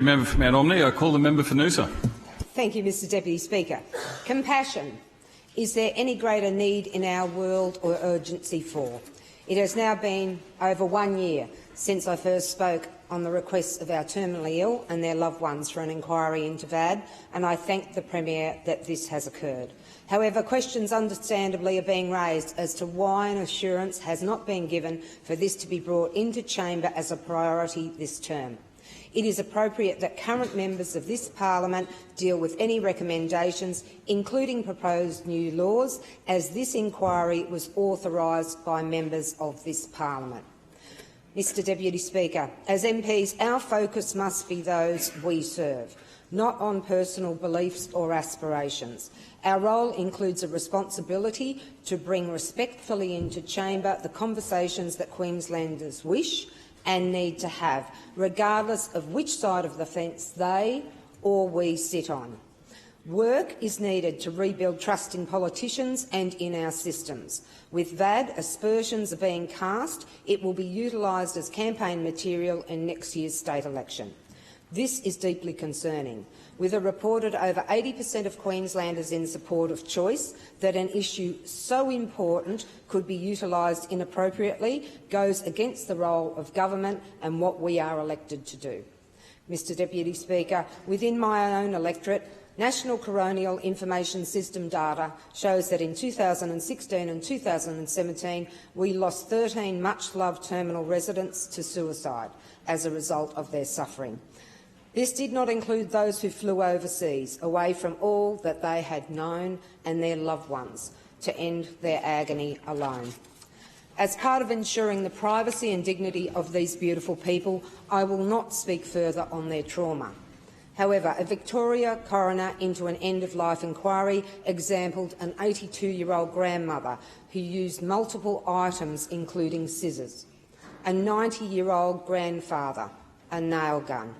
Member for Mount Omni. I call the member for Noosa. Thank you, Mr Deputy Speaker. Compassion. Is there any greater need in our world or urgency for? It has now been over 1 year since I first spoke on the requests of our terminally ill and their loved ones for an inquiry into VAD, and I thank the Premier that this has occurred. However, questions understandably are being raised as to why an assurance has not been given for this to be brought into chamber as a priority this term. It is appropriate that current members of this parliament deal with any recommendations, including proposed new laws, as this inquiry was authorised by members of this parliament. Mr Deputy Speaker, as MPs, our focus must be those we serve, not on personal beliefs or aspirations. Our role includes a responsibility to bring respectfully into chamber the conversations that Queenslanders wish and need to have, regardless of which side of the fence they or we sit on. Work is needed to rebuild trust in politicians and in our systems. With VAD, aspersions are being cast. It will be utilised as campaign material in next year's state election. This is deeply concerning. With a reported over 80% of Queenslanders in support of choice, that an issue so important could be utilised inappropriately goes against the role of government and what we are elected to do. Mr Deputy Speaker, within my own electorate, National Coronial Information System data shows that in 2016 and 2017 we lost 13 much-loved terminal residents to suicide as a result of their suffering. This did not include those who flew overseas, away from all that they had known and their loved ones, to end their agony alone. As part of ensuring the privacy and dignity of these beautiful people, I will not speak further on their trauma. However, a Victoria coroner into an end-of-life inquiry exampled an 82-year-old grandmother who used multiple items, including scissors, a 90-year-old grandfather, a nail gun.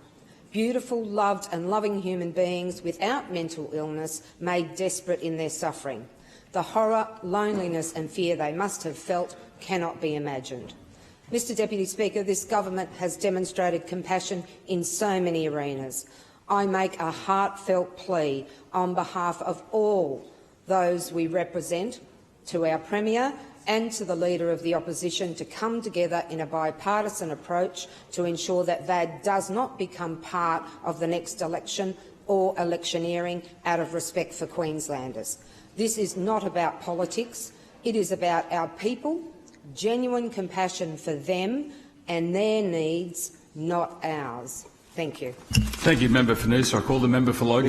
Beautiful, loved and loving human beings without mental illness made desperate in their suffering. The horror, loneliness and fear they must have felt cannot be imagined. Mr Deputy Speaker, this government has demonstrated compassion in so many arenas. I make a heartfelt plea on behalf of all those we represent to our Premier and to the Leader of the Opposition to come together in a bipartisan approach to ensure that VAD does not become part of the next election or electioneering out of respect for Queenslanders. This is not about politics. It is about our people, genuine compassion for them and their needs, not ours. Thank you. Thank you, member for Noosa. I call the member for Logan.